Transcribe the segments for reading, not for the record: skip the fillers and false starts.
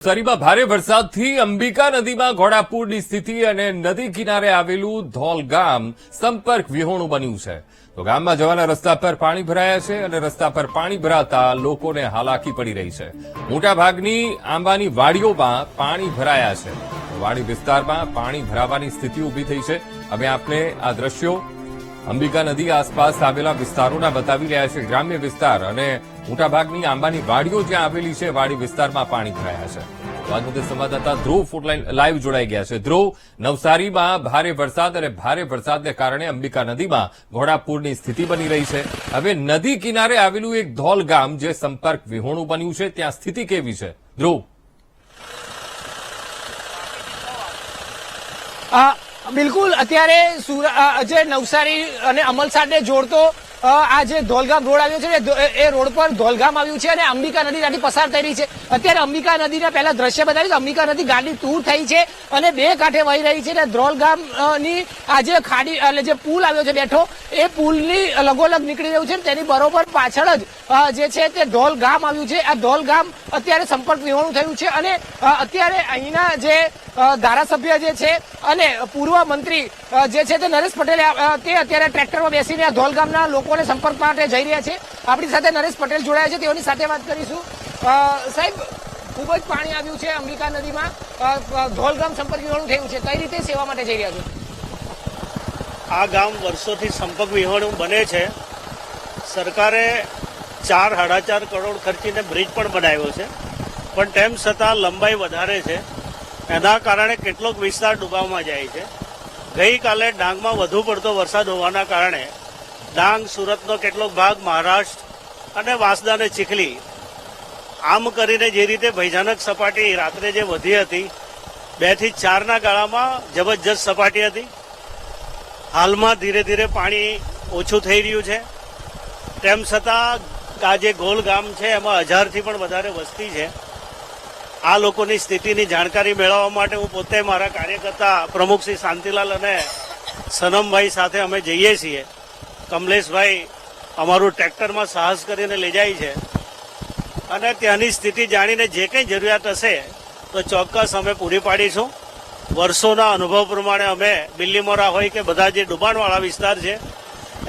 નવસારીમાં ભારે વરસાદથી અંબિકા નદીમાં ઘોડાપૂરની સ્થિતિ અને નદી કિનારે આવેલું ધોલ ગામ સંપર્ક વિહોણું બન્યું છે. તો ગામમાં જવાના રસ્તા પર પાણી ભરાયા છે અને રસ્તા પર પાણી ભરાતા લોકોને હાલાકી પડી રહી છે. મોટાભાગની આંબાની વાડીઓમાં પાણી ભરાયા છે. વાડી વિસ્તારમાં પાણી ભરાવાની સ્થિતિ ઉભી થઈ છે. અમે આપને આ દ્રશ્યો અંબિકા નદી આસપાસ આવેલા વિસ્તારોના બતાવી રહ્યા છે. ગ્રામ્ય વિસ્તાર અને મોટાભાગની આંબાની વાડીઓ જ્યાં આવેલી છે, વાડી વિસ્તારમાં પાણી ભરાયા છે. તો આ મુદ્દે સંવાદદાતા ધ્રુવ ફૂટલાઈન લાઈવ જોડાઈ ગયા છે. ધ્રુવ, નવસારીમાં ભારે વરસાદ અને ભારે વરસાદને કારણે અંબિકા નદીમાં ઘોડાપૂરની સ્થિતિ બની રહી છે. હવે નદી કિનારે આવેલું એક ધોલ ગામ જે સંપર્ક વિહોણું બન્યું છે, ત્યાં સ્થિતિ કેવી છે? ધ્રુવ. બિલકુલ, અત્યારે જે નવસારી અને અમલસાડને જોડતો આ જે ધોલગામ રોડ આવ્યો છે એ રોડ પર ધોલગામ આવ્યું છે અને અંબિકા નદી ત્યાંથી પસાર થઈ રહી છે. અત્યારે અંબિકા નદીના પહેલા દ્રશ્ય બતાવ્યું. અંબિકા નદી ગાડી તૂર થઈ છે અને બે કાંઠે વહી રહી છે. ધોલગામની આ જે ખાડી એટલે જે પુલ આવ્યો છે બેઠો, એ પુલની લગોલગ નીકળી રહ્યું છે. તેની બરોબર પાછળ જ જે છે તે ધોલગામ આવ્યું છે. આ ધોલગામ અત્યારે સંપર્ક વિહોણું થયું છે અને અત્યારે અહીંના જે ધારાસભ્ય જે છે અને પૂર્વ મંત્રી જે છે તે નરેશ પટેલ તે અત્યારે ટ્રેક્ટરમાં બેસીને આ ધોલગામના લોકોને સંપર્ક માટે જઈ રહ્યા છે. આપણી સાથે નરેશ પટેલ જોડાયા છે, તેઓની સાથે વાત કરીશું. સાહેબ, ખૂબ જ પાણી આવ્યું છે અંબિકા નદીમાં, ધોલગામ સંપર્ક વિહોણું થયું છે. કઈ રીતે સેવા માટે જઈ રહ્યા છો? આ ગામ વર્ષોથી સંપર્ક વિહોણું બને છે. સરકારે 4-4.5 કરોડ ખર્ચીને બ્રિજ પણ બનાવ્યો છે, પણ તેમ છતાં લંબાઈ વધારે છે. એના કારણે કેટલોક વિસ્તાર ડૂબાવમાં જાય છે. ગઈકાલે ડાંગમાં વધુ પડતો વરસાદ હોવાના કારણે ડાંગ, સુરતનો કેટલોક ભાગ, મહારાષ્ટ્ર અને વાંસદા અને ચીખલી, આમ કરીને જે રીતે ભયાનક સપાટી રાત્રે જે વધી હતી, 2 થી 4ના ગાળામાં જબરજસ્ત સપાટી હતી. હાલમાં ધીરે ધીરે પાણી ઓછું થઈ રહ્યું છે. તેમ છતાં આ જે ગોલ ગામ છે એમાં 1000થી પણ વધારે વસ્તી છે. આ લોકોની સ્થિતિની જાણકારી મેળવવા માટે હું પોતે મારા કાર્યકર્તા પ્રમુખ શ્રી શાંતિલાલ અને સનમભાઈ સાથે અમે જઈએ છીએ. કમલેશભાઈ અમારું ટ્રેક્ટરમાં સાહસ કરીને લઈ જાય છે અને ત્યાંની સ્થિતિ જાણીને જે કંઈ જરૂરિયાત હશે તો ચોક્કસ અમે પૂરી પાડીશું. વર્ષોના અનુભવ પ્રમાણે અમે બિલ્લીમોરા હોય કે બધા જે ડુબાણવાળા વિસ્તાર છે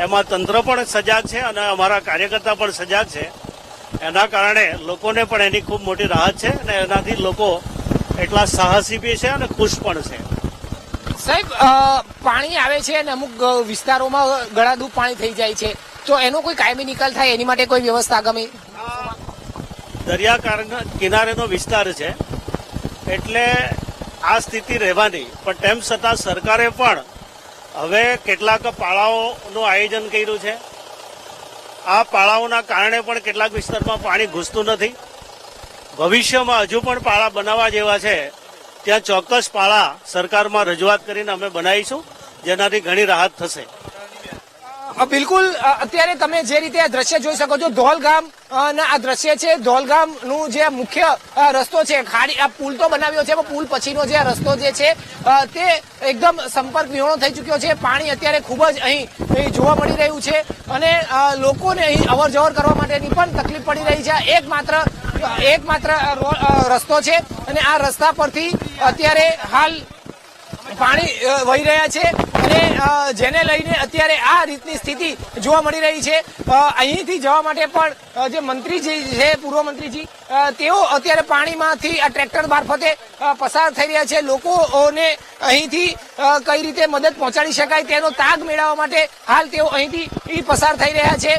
એમાં તંત્ર પણ સજાગ છે અને અમારા કાર્યકર્તા પણ સજાગ છે. એના કારણે લોકોને પણ એની ખૂબ મોટી રાહત છે અને એનાથી લોકો એટલા સાહસી બી છે અને ખુશ પણ છે. સાહેબ, પાણી આવે છે અને અમુક વિસ્તારોમાં ગળાડૂબ પાણી થઈ જાય છે, તો એનો કોઈ કાયમી નિકાલ થાય એની માટે કોઈ વ્યવસ્થા આગામી? દરિયા કિનારેનો વિસ્તાર છે એટલે આ સ્થિતિ રહેવાની, પણ તેમ છતાં સરકારે પણ હવે કેટલાક પાળાઓનું આયોજન કર્યું છે. આ પાળાઓના કારણે પણ કેટલાક વિસ્તારમાં પાણી ઘૂસતું નથી. ભવિષ્યમાં હજુ પણ પાળા બનાવવા જેવા છે. ત્યાં ચોક્કસ પાળા સરકારમાં રજૂઆત કરીને અમે બનાવીશું, જેનાથી ઘણી રાહત થશે. બિલકુલ, અત્યારે તમે જે રીતે આ દ્રશ્ય જોઈ શકો છો, ધોલગામ ના આ દ્રશ્ય છે. ધોલગામનું જે મુખ્ય રસ્તો છે, ખાડી આ પુલ તો બનાવ્યો છે, પણ પુલ પછીનો જે રસ્તો જે છે તે એકદમ સંપર્ક વિહોણો થઈ ચુક્યો છે. પાણી અત્યારે ખૂબ જ અહીં જોવા મળી રહ્યું છે અને લોકોને અહીં અવર જવર કરવા માટેની પણ તકલીફ પડી રહી છે. એકમાત્ર રસ્તો છે અને આ રસ્તા પરથી અત્યારે હાલ પાણી વહી રહ્યા છે અને જેને લઈને અત્યારે આ રીતની સ્થિતિ જોવા મળી રહી છે. અહીંથી જવા માટે પણ જે મંત્રીજી છે, પૂર્વ મંત્રીજી, તેઓ અત્યારે પાણીમાંથી આ ટ્રેક્ટર મારફતે પસાર થઈ રહ્યા છે. લોકોને અહીંથી કઈ રીતે મદદ પહોંચાડી શકાય તેનો તાગ મેળવવા માટે હાલ તેઓ અહીંથી પસાર થઈ રહ્યા છે.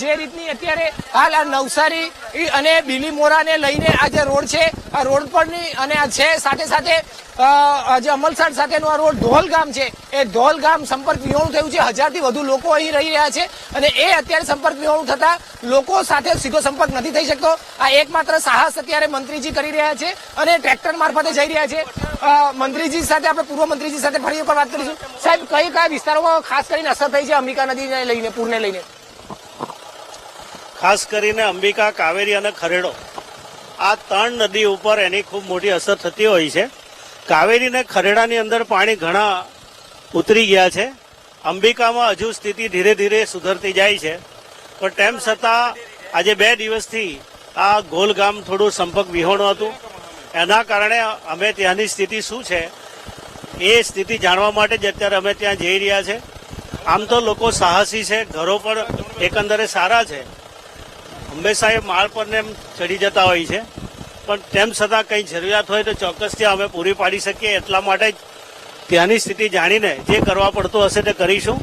જે રીતની અત્યારે હાલ આ નવસારી અને બિલીમોરાને લઈને આ જે રોડ છે, આ રોડ પરની અને આ છે સાથે સાથે જે અમલસાડ સાથેનો આ રોડ ધોલગામ છે, એ ધોલગામ સંપર્ક વિહોણું થયું છે. 1000થી વધુ લોકો અહીં રહી રહ્યા છે અને એ અત્યારે સંપર્ક વિહોણું થતા લોકો સાથે સીધો સંપર્ક નથી થઈ શકતો. આ એકમાત્ર સાહસ અત્યારે મંત્રીજી કરી રહ્યા છે અને ટ્રેક્ટર મારફતે જઈ રહ્યા છે. મંત્રીજી સાથે આપણે પૂર્વ મંત્રીજી સાથે ફરી એકવાર વાત કરીશું. સાહેબ, કયા વિસ્તારોમાં ખાસ કરીને અસર થઈ છે અંબિકા નદીને લઈને, પૂરને લઈને? ખાસ કરીને અંબિકા, કાવેરી અને ખરેડો, આ 3 નદી ઉપર એની ખૂબ મોટી અસર થતી હોય છે. કાવેરી અને ખરેડાની અંદર પાણી ઘણા ઉતરી ગયા છે. અંબિકામાં હજુ સ્થિતિ ધીરે ધીરે સુધરતી જાય છે, પણ તેમ છતાં આજે 2 દિવસથી આ ગોલગામ થોડું સંપર્ક વિહોણું હતું. એના કારણે અમે ત્યાંની સ્થિતિ શું છે એ સ્થિતિ જાણવા માટે જ અત્યારે અમે ત્યાં જઈ રહ્યા છે. આમ તો લોકો સાહસી છે, ઘરો પણ એકંદરે સારા છે, હંમેશા એ માળ પર ને એમ ચડી જતા હોય છે, પણ તેમ છતાં કંઈ જરૂરિયાત હોય તો ચોક્કસ ત્યાં અમે પૂરી પાડી શકીએ. એટલા માટે જ ત્યાંની સ્થિતિ જાણીને જે કરવા પડતું હશે તે કરીશું.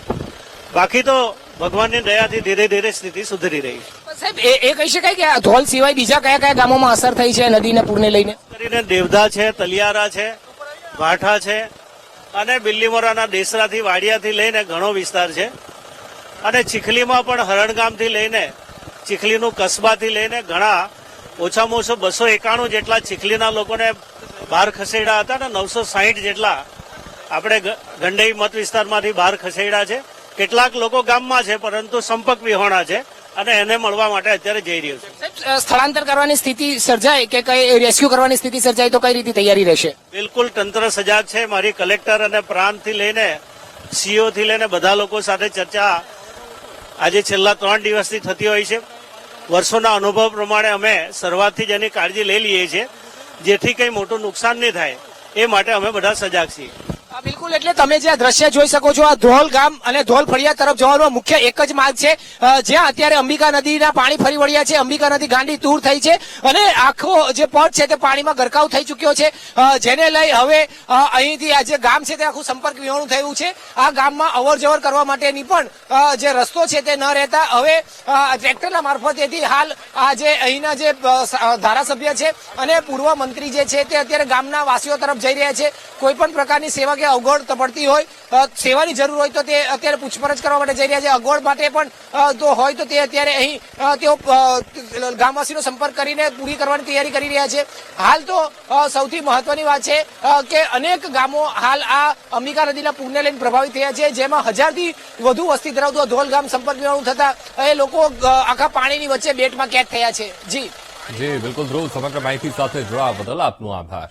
બાકી તો ભગવાનની દયાથી ધીરે ધીરે સ્થિતિ સુધરી રહી છે. સાહેબ એ કહી શકાય કે આ ધોલ સિવાય બીજા કયા કયા ગામોમાં અસર થઈ છે નદીના પૂરને લઈને? કરીને દેવધા છે, તલિયારા છે, ભાઠા છે અને બિલ્લીમોરાના દેસરાથી વાડિયાથી લઈને ઘણો વિસ્તાર છે. અને ચીખલીમાં પણ હરણગામથી લઈને ચીખલીનું કસ્બાથી લઈને ઘણા ઓછામાં ઓછો 291 જેટલા ચીખલીના લોકોને બહાર ખસેડ્યા હતા અને 960 જેટલા આપણે ગંડઈ મત વિસ્તારમાંથી બહાર ખસેડ્યા છે. કેટલાક લોકો ગામમાં છે પરંતુ સંપર્ક વિહોણા છે અને એને મળવા માટે અત્યારે જઈ રહ્યો છે. સાહેબ સ્થળાંતર કરવાની સ્થિતિ સર્જાય કે કઈ રેસ્ક્યુ કરવાની સ્થિતિ સર્જાય તો કઈ રીતે તૈયારી રહેશે? બિલકુલ તંત્ર સજાગ છે. મારી કલેક્ટર અને પ્રાંતથી લઈને સીઓ થી લઈને બધા લોકો સાથે ચર્ચા આજે છેલ્લા 3 દિવસથી થતી હોય છે. વર્ષોના અનુભવ પ્રમાણે અમે શરૂઆતથી જ એની કાળજી લઈ લઈએ છીએ જેથી કંઈ મોટું નુકસાન નહીં થાય એ માટે અમે બધા સજાગ છીએ. બિલકુલ, એટલે તમે જે આ દ્રશ્ય જોઈ શકો છો આ ધોલ ગામ અને ધોલ ફળિયા તરફ જવાનો મુખ્ય એક જ માર્ગ છે જ્યાં અત્યારે અંબિકા નદીના પાણી ફરી વળ્યા છે. અંબિકા નદી ગાંડી તૂર થઈ છે અને આખો જે પટ છે તે પાણીમાં ગરકાવ થઈ ચુક્યો છે, જેને લઈ હવે અહીંથી આ જે ગામ છે તે આખું સંપર્ક વિહોણું થયું છે. આ ગામમાં અવર જવર કરવા માટેની પણ જે રસ્તો છે તે ન રહેતા હવે ટ્રેક્ટરના મારફતેથી હાલ આ જે અહીંના જે ધારાસભ્ય છે અને પૂર્વ મંત્રી જે છે તે અત્યારે ગામના વાસીઓ તરફ જઈ રહ્યા છે. કોઈ પણ પ્રકારની સેવા કે અગવડ પડતી હોય, સેવાની જરૂર હોય તો તે અત્યારે પૂછપરછ કરવા માટે જઈ રહ્યા છે. અગવડ માટે પણ તો હોય તો તે અત્યારે અહીં તેઓ ગામવાસીનો સંપર્ક કરીને પૂરી કરવાની તૈયારી કરી રહ્યા છે. હાલ તો સૌથી મહત્વની વાત છે કે અનેક ગામો હાલ આ અંબિકા નદીના પૂરને લઈને પ્રભાવિત થયા છે, જેમાં 1000થી વધુ વસ્તી ધરાવતું ધોલ ગામ સંપર્ક વિહોણું થતા એ લોકો આખા પાણીની વચ્ચે બેટમાં કેદ થયા છે. જી બિલકુલ ધ્રુવ, સમગ્ર માહિતી સાથે જોડાવા બદલ આપનો આભાર.